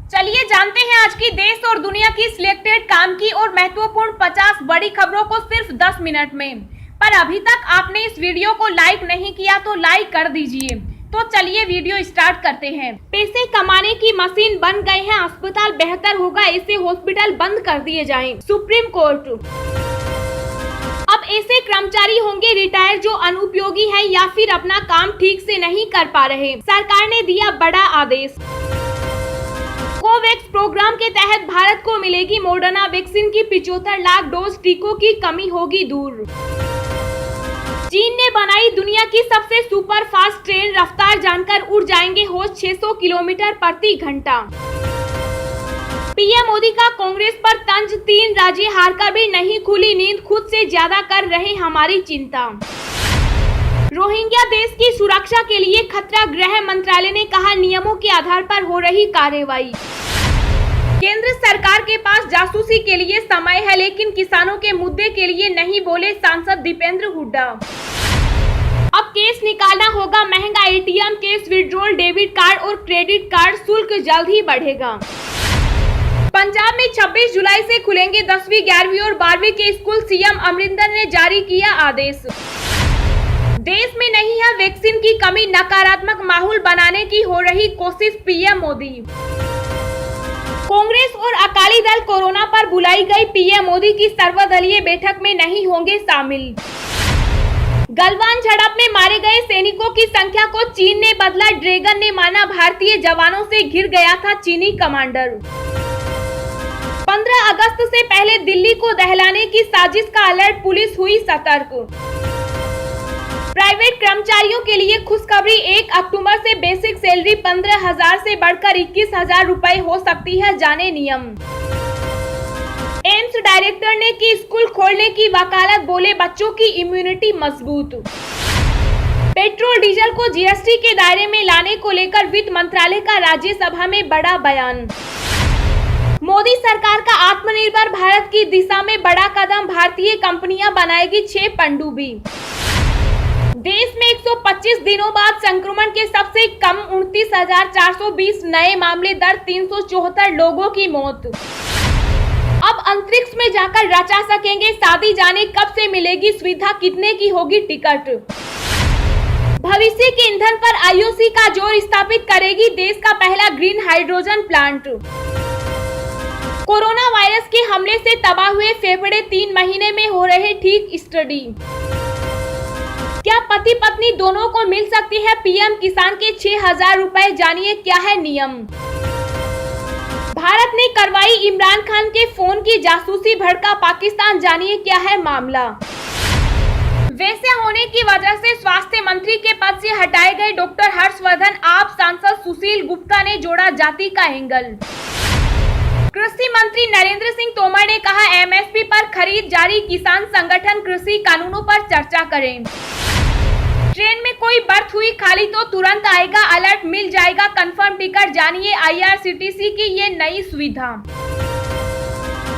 चलिए जानते हैं आज की देश और दुनिया की सिलेक्टेड काम की और महत्वपूर्ण 50 बड़ी खबरों को सिर्फ 10 मिनट में। पर अभी तक आपने इस वीडियो को लाइक नहीं किया तो लाइक कर दीजिए। तो चलिए वीडियो स्टार्ट करते हैं। पैसे कमाने की मशीन बन गए हैं अस्पताल, बेहतर होगा ऐसे हॉस्पिटल बंद कर दिए जाएं। Supreme court. अब ऐसे कर्मचारी होंगे रिटायर जो अनुपयोगी है या फिर अपना काम ठीक से नहीं कर पा रहे। सरकार ने दिया बड़ा आदेश। कोवैक्स प्रोग्राम के तहत भारत को मिलेगी मॉडर्ना वैक्सीन की 75 लाख डोज, टीकों की कमी होगी दूर। चीन ने बनाई दुनिया की सबसे सुपर फास्ट ट्रेन, रफ्तार जानकर उड़ जाएंगे होश 600 किलोमीटर प्रति घंटा। पीएम मोदी का कांग्रेस पर तंज, 3 राज्य हारकर भी नहीं खुली नींद, खुद से ज्यादा कर रहे हमारी चिंता। रोहिंग्या देश की सुरक्षा के लिए खतरा, गृह मंत्रालय ने कहा नियमों के आधार पर हो रही कार्रवाई। केंद्र सरकार के पास जासूसी के लिए समय है लेकिन किसानों के मुद्दे के लिए नहीं, बोले सांसद दीपेंद्र हुड्डा। अब केस निकालना होगा महंगा, ATM, case withdrawal, debit card और क्रेडिट कार्ड शुल्क जल्द ही बढ़ेगा। पंजाब में 26 जुलाई से खुलेंगे 10वीं, 11वीं और 12वीं के स्कूल, सीएम अमरिंदर ने जारी किया आदेश। देश में नहीं है वैक्सीन की कमी, नकारात्मक माहौल बनाने की हो रही कोशिश, पीएम मोदी। कांग्रेस और अकाली दल कोरोना पर बुलाई गई पीएम मोदी की सर्वदलीय बैठक में नहीं होंगे शामिल। गलवान झड़प में मारे गए सैनिकों की संख्या को चीन ने बदला, ड्रैगन ने माना भारतीय जवानों से घिर गया था चीनी कमांडर। 15 अगस्त से पहले दिल्ली को दहलाने की साजिश का अलर्ट, पुलिस हुई सतर्क। प्राइवेट कर्मचारियों के लिए खुशखबरी, 1 अक्टूबर से बेसिक सैलरी 15,000 से बढ़कर 21,000 रुपए हो सकती है, जाने नियम। एम्स डायरेक्टर ने की स्कूल खोलने की वकालत, बोले बच्चों की इम्यूनिटी मजबूत। पेट्रोल डीजल को जीएसटी के दायरे में लाने को लेकर वित्त मंत्रालय का राज्यसभा में बड़ा बयान। मोदी सरकार का आत्मनिर्भर भारत की दिशा में बड़ा कदम, भारतीय कंपनियां बनाएगी 6 पनडुब्बी। देश में 125 दिनों बाद संक्रमण के सबसे कम 29,420 नए मामले, दर 374 लोगों की मौत। अब अंतरिक्ष में जाकर रचा सकेंगे शादी, जाने कब से मिलेगी सुविधा, कितने की होगी टिकट। भविष्य के ईंधन पर आईओसी का जोर, स्थापित करेगी देश का पहला green hydrogen plant. Corona virus के हमले से तबाह हुए फेफड़े 3 महीने में हो रहे ठीक, स्टडी। क्या पति पत्नी दोनों को मिल सकती है पीएम किसान के 6,000 रुपए, जानिए क्या है नियम। भारत ने करवाई इमरान खान के फोन की जासूसी, भड़का पाकिस्तान, जानिए क्या है मामला। वैसे होने की वजह से स्वास्थ्य मंत्री के पद से हटाए गए डॉक्टर हर्षवर्धन, आप सांसद सुशील गुप्ता ने जोड़ा जाति का एंगल। कृषि मंत्री नरेंद्र सिंह तोमर ने कहा एमएसपी पर खरीद जारी, किसान संगठन कृषि कानूनों पर चर्चा करें। ट्रेन में कोई बर्थ हुई खाली तो तुरंत आएगा अलर्ट, मिल जाएगा कंफर्म टिकट, जानिए आईआरसीटीसी की ये नई सुविधा।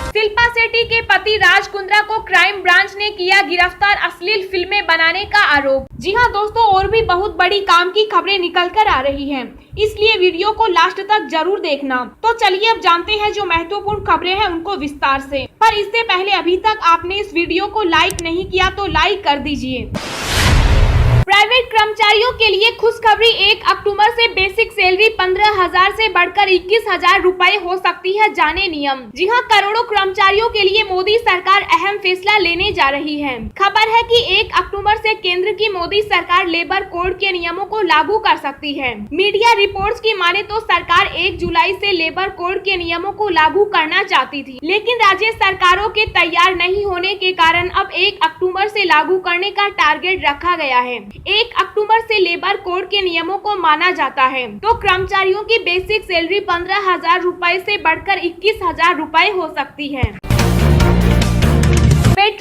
शिल्पा शेट्टी के पति राज कुंद्रा को क्राइम ब्रांच ने किया गिरफ्तार, अश्लील फिल्में बनाने का आरोप। जी हां दोस्तों, और भी बहुत बड़ी काम की खबरें निकल कर आ रही हैं, इसलिए वीडियो को लास्ट तक जरूर देखना। तो चलिए अब जानते हैं जो महत्वपूर्ण खबरें हैं उनको विस्तार से। पर इससे पहले अभी तक आपने इस वीडियो को लाइक नहीं किया तो लाइक कर दीजिए। प्राइवेट कर्मचारियों के लिए खुशखबरी, 1 अक्टूबर से बेसिक सैलरी 15,000 से बढ़कर 21,000 रुपए हो सकती है, जाने नियम। जी हां, करोड़ों कर्मचारियों के लिए मोदी सरकार अहम फैसला लेने जा रही है। खबर है कि 1 अक्टूबर से केंद्र की मोदी सरकार लेबर कोड के नियमों को लागू कर सकती है। मीडिया रिपोर्ट्स की माने तो सरकार 1 जुलाई से लेबर कोड के नियमों को लागू करना चाहती थी, लेकिन राज्य सरकारों के तैयार नहीं होने के कारण अब 1 अक्टूबर से लागू करने का टारगेट रखा गया है। 1 अक्टूबर से लेबर कोड के नियमों को माना जाता है तो कर्मचारियों की बेसिक सैलरी 15,000 रुपए से बढ़कर 21,000 रुपए हो सकती है।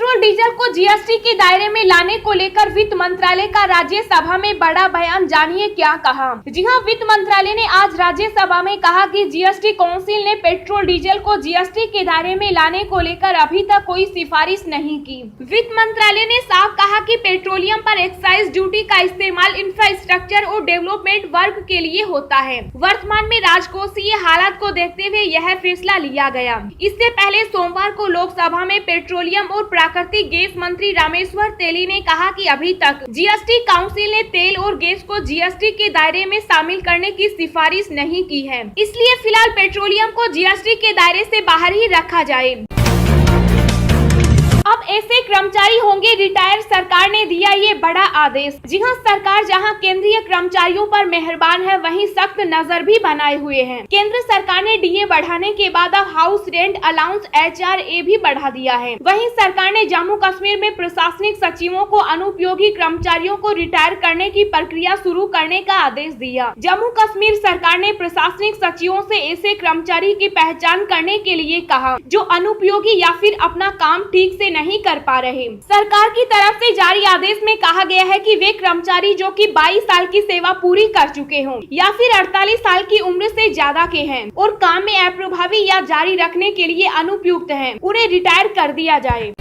पेट्रोल डीजल को जीएसटी के दायरे में लाने को लेकर वित्त मंत्रालय का राज्यसभा में बड़ा बयान, जानिए क्या कहा। जी हां, वित्त मंत्रालय ने आज राज्यसभा में कहा कि जीएसटी काउंसिल ने पेट्रोल डीजल को जीएसटी के दायरे में लाने को लेकर अभी तक कोई सिफारिश नहीं की। वित्त मंत्रालय ने साफ कहा कि पेट्रोलियम पर एक्साइज ड्यूटी का इस्तेमाल इंफ्रास्ट्रक्चर और डेवलपमेंट वर्क के लिए होता है। वर्तमान में राजकोषीय हालात को देखते हुए यह फैसला लिया गया। इससे पहले सोमवार को लोकसभा में पेट्रोलियम और प्राकृतिक गैस मंत्री रामेश्वर तेली ने कहा कि अभी तक जीएसटी काउंसिल ने तेल और गैस को जीएसटी के दायरे में शामिल करने की सिफारिश नहीं की है, इसलिए फिलहाल पेट्रोलियम को जीएसटी के दायरे से बाहर ही रखा जाए। अब ऐसे कर्मचारी होंगे रिटायर, सरकार ने दिया ये बड़ा आदेश। जी हां, सरकार जहां केंद्रीय कर्मचारियों पर मेहरबान है, वहीं सख्त नजर भी बनाए हुए है। केंद्र सरकार ने डीए बढ़ाने के बाद अब हाउस रेंट अलाउंस HRA भी बढ़ा दिया है। वहीं सरकार ने जम्मू कश्मीर में प्रशासनिक सचिवों को अनुपयोगी कर्मचारियों को रिटायर करने की प्रक्रिया शुरू करने का आदेश दिया। जम्मू कश्मीर सरकार ने प्रशासनिक सचिवों से ऐसे कर्मचारी की पहचान करने के लिए कहा जो अनुपयोगी या फिर अपना काम ठीक से नहीं कर पा रहे। सरकार की तरफ से जारी आदेश में कहा गया है कि वे कर्मचारी जो कि 22 साल की सेवा पूरी कर चुके हों या फिर 48 साल की उम्र से ज्यादा के हैं और काम में अप्रभावी या जारी रखने के लिए अनुपयुक्त हैं, उन्हें रिटायर कर दिया जाए।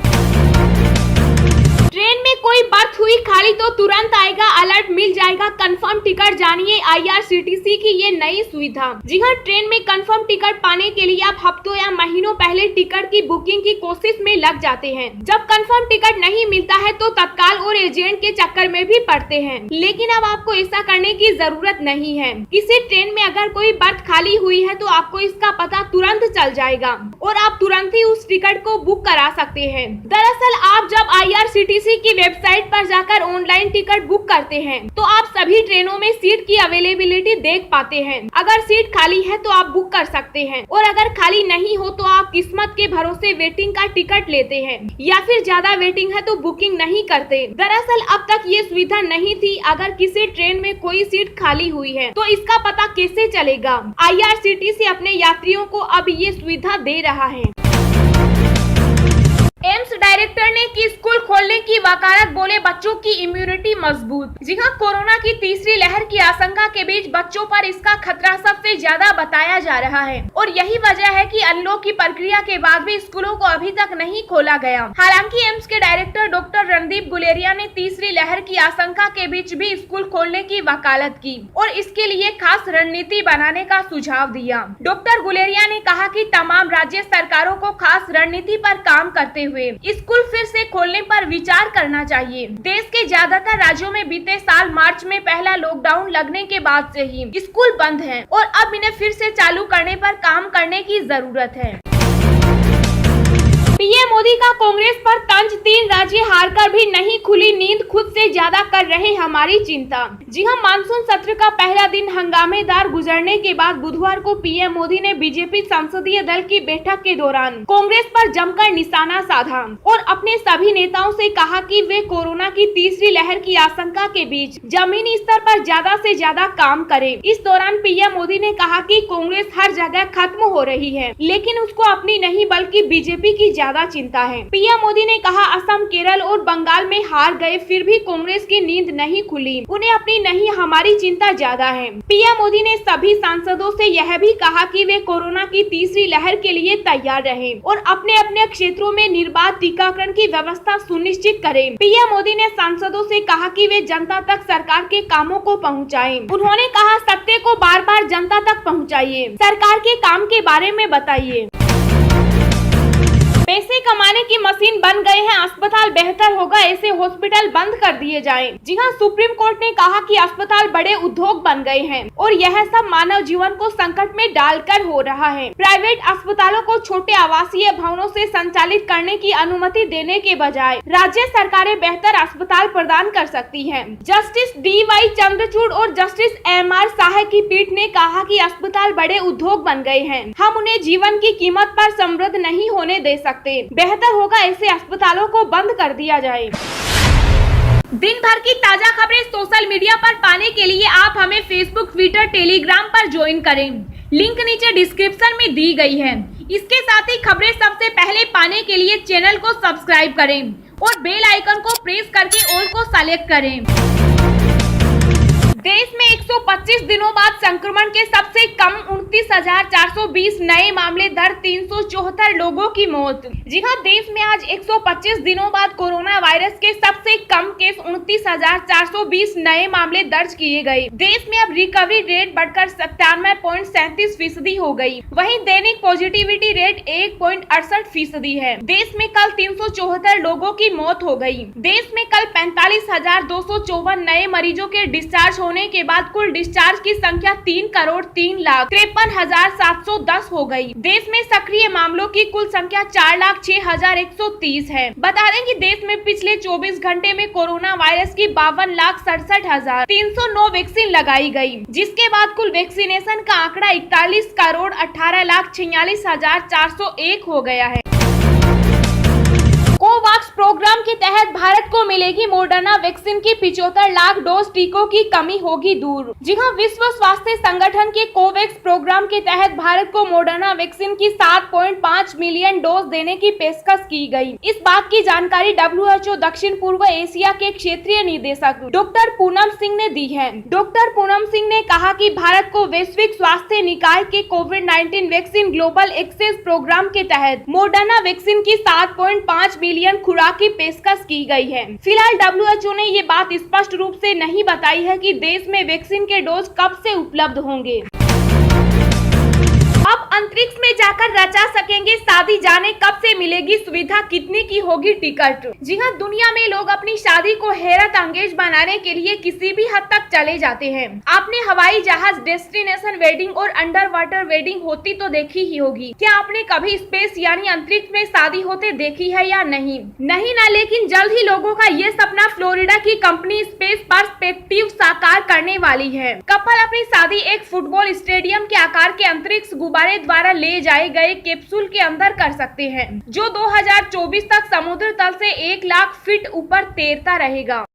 ट्रेन में कोई बर्थ हुई खाली तो तुरंत आएगा अलर्ट, मिल जाएगा कंफर्म टिकट, जानिए IRCTC की ये नई सुविधा। जी हां, ट्रेन में कंफर्म टिकट पाने के लिए आप हफ्तों या महीनों पहले टिकट की बुकिंग की कोशिश में लग जाते हैं। जब कंफर्म टिकट नहीं मिलता है तो तत्काल और एजेंट के चक्कर में भी पड़ते हैं, लेकिन अब आपको ऐसा करने की जरूरत नहीं है। किसी ट्रेन में अगर कोई बर्थ खाली हुई है तो आपको इसका पता तुरंत चल जाएगा और आप तुरंत ही उस टिकट को बुक करा सकते हैं। दरअसल आप जब IRCTC की वेबसाइट पर जाकर ऑनलाइन टिकट बुक करते हैं तो आप सभी ट्रेनों में सीट की अवेलेबिलिटी देख पाते हैं। अगर सीट खाली है तो आप बुक कर सकते हैं और अगर खाली नहीं हो तो आप किस्मत के भरोसे वेटिंग का टिकट लेते हैं या फिर ज्यादा वेटिंग है तो बुकिंग नहीं करते। दरअसल अब तक ये सुविधा नहीं थी। अगर किसी ट्रेन में कोई सीट खाली हुई है तो इसका पता कैसे चलेगा? IRCTC अपने यात्रियों को अब ये सुविधा दे रहा है। एम्स डायरेक्टर ने की स्कूल खोलने की वकालत, बोले बच्चों की इम्यूनिटी मजबूत। जी हां, कोरोना की तीसरी लहर की आशंका के बीच बच्चों पर इसका खतरा सबसे ज्यादा बताया जा रहा है और यही वजह है कि अनलॉक की प्रक्रिया के बाद भी स्कूलों को अभी तक नहीं खोला गया। हालांकि एम्स के डायरेक्टर डॉक्टर रणदीप गुलेरिया ने तीसरी लहर की आशंका के बीच भी स्कूल खोलने की वकालत की और इसके लिए खास रणनीति बनाने का सुझाव दिया। डॉक्टर गुलेरिया ने कहा कि तमाम राज्य सरकारों को खास रणनीति पर काम करते हुए स्कूल फिर से खोलने पर विचार करना चाहिए। देश के ज्यादातर राज्यों में बीते साल मार्च में पहला लॉकडाउन लगने के बाद से ही स्कूल बंद हैं और अब इन्हें फिर से चालू करने पर काम करने की जरूरत है। पीएम मोदी का कांग्रेस पर तंज, 3 राज्य हारकर भी नहीं खुली नींद, खुद से ज्यादा कर रहे हमारी चिंता। जी हां, मानसून सत्र का पहला दिन हंगामेदार गुजरने के बाद बुधवार को पीएम मोदी ने बीजेपी संसदीय दल की बैठक के दौरान कांग्रेस पर जमकर निशाना साधा और अपने सभी नेताओं से कहा कि वे कोरोना की तीसरी लहर की आशंका के बीच जमीनी स्तर पर ज्यादा से ज्यादा काम करें। इस दौरान पीएम मोदी ने कहा कि कांग्रेस हर जगह खत्म हो रही है, लेकिन उसको अपनी नहीं बल्कि बीजेपी की ज्यादा चिंता है। पीएम मोदी ने कहा, असम, केरल और बंगाल में हार गए फिर भी कांग्रेस की नींद नहीं खुली, उन्हें अपनी नहीं हमारी चिंता ज्यादा है। पीएम मोदी ने सभी सांसदों से यह भी कहा कि वे कोरोना की तीसरी लहर के लिए तैयार रहें और अपने अपने क्षेत्रों में निर्बाध टीकाकरण की व्यवस्था सुनिश्चित करें। पीएम मोदी ने सांसदों से कहा कि वे जनता तक सरकार के कामों को पहुंचाएं। उन्होंने कहा, सत्य को बार बार जनता तक पहुंचाइए, सरकार के काम के बारे में बताइए। पैसे कमाने की मशीन बन गए हैं अस्पताल, बेहतर होगा ऐसे हॉस्पिटल बंद कर दिए जाएं। जी हां, सुप्रीम कोर्ट ने कहा कि अस्पताल बड़े उद्योग बन गए हैं और यह सब मानव जीवन को संकट में डालकर हो रहा है। प्राइवेट अस्पतालों को छोटे आवासीय भवनों से संचालित करने की अनुमति देने के बजाय राज्य सरकारें बेहतर अस्पताल प्रदान कर सकती हैं। जस्टिस DY चंद्रचूड़ और जस्टिस MR शाह की पीठ ने कहा कि अस्पताल बड़े उद्योग बन गए हैं, हम उन्हें जीवन की कीमत पर समृद्ध नहीं होने दे सकते, बेहतर होगा ऐसे अस्पतालों को बंद कर दिया जाए। दिन भर की ताजा खबरें सोशल मीडिया पर पाने के लिए आप हमें फेसबुक, ट्विटर, टेलीग्राम पर ज्वाइन करें। लिंक नीचे डिस्क्रिप्शन में दी गई है। इसके साथ ही खबरें सबसे पहले पाने के लिए चैनल को सब्सक्राइब करें और बेल आइकन को प्रेस करके ऑल को सेलेक्ट करें। देश में 125 दिनों बाद संक्रमण के सबसे कम 29,420 नए मामले दर 374 लोगों की मौत। जी हां, देश में आज 125 दिनों बाद कोरोना वायरस के सबसे कम केस 29,420 नए मामले दर्ज किए गए। देश में अब रिकवरी रेट बढ़कर 97.37% हो गई। वहीं दैनिक पॉजिटिविटी रेट 1.68% है। देश में कल 374 लोगों की मौत हो गई। देश में कल 45,254 नए मरीजों के डिस्चार्ज होने के बाद कुल डिस्चार्ज की संख्या 3,03,53,710 हो गई। देश में सक्रिय मामलों की कुल संख्या 4,06,130 है। बता दें कि देश में पिछले 24 घंटे में कोरोना वायरस की 52,67,309 वैक्सीन लगाई गई, जिसके बाद कुल वैक्सीनेशन का आंकड़ा 41,18,46,401 हो गया है। कोवैक्स प्रोग्राम के तहत भारत को मिलेगी मॉडर्ना वैक्सीन की 75 लाख डोज, टीकों की कमी होगी दूर। जी हां, विश्व स्वास्थ्य संगठन के कोवैक्स प्रोग्राम के तहत भारत को मॉडर्ना वैक्सीन की 7.5 मिलियन डोज देने की पेशकश की गई। इस बात की जानकारी WHO दक्षिण पूर्व एशिया के क्षेत्रीय निदेशक डॉक्टर पूनम सिंह ने दी है। डॉक्टर पूनम सिंह ने कहा कि भारत को वैश्विक स्वास्थ्य निकाय के कोविड-19 वैक्सीन ग्लोबल एक्सेस प्रोग्राम के तहत मॉडर्ना वैक्सीन की 7.5 मिलियन खुराक की पेशकश की गई है। फिलहाल WHO ने ये बात स्पष्ट रूप से नहीं बताई है कि देश में वैक्सीन के डोज कब से उपलब्ध होंगे। अब अंतरिक्ष में जाकर रचा सकेंगे शादी, जाने कब से मिलेगी सुविधा, कितने की होगी टिकट। जी हां, दुनिया में लोग अपनी शादी को हैरत अंगेज बनाने के लिए किसी भी हद तक चले जाते हैं। आपने हवाई जहाज, डेस्टिनेशन वेडिंग और अंडर वाटर वेडिंग होती तो देखी ही होगी। क्या आपने कभी स्पेस यानी अंतरिक्ष में शादी होते देखी है या नहीं ना, लेकिन जल्द ही लोगों का ये सपना फ्लोरिडा की कंपनी स्पेस पर्सपेक्टिव साकार करने वाली है। कपल अपनी शादी एक फुटबॉल स्टेडियम के आकार के अंतरिक्ष गुब्बारे द्वारा ले जाए गए कैप्सूल के अंदर कर सकते हैं, जो 2024 तक समुद्र तल से 1 लाख फीट ऊपर तैरता रहेगा।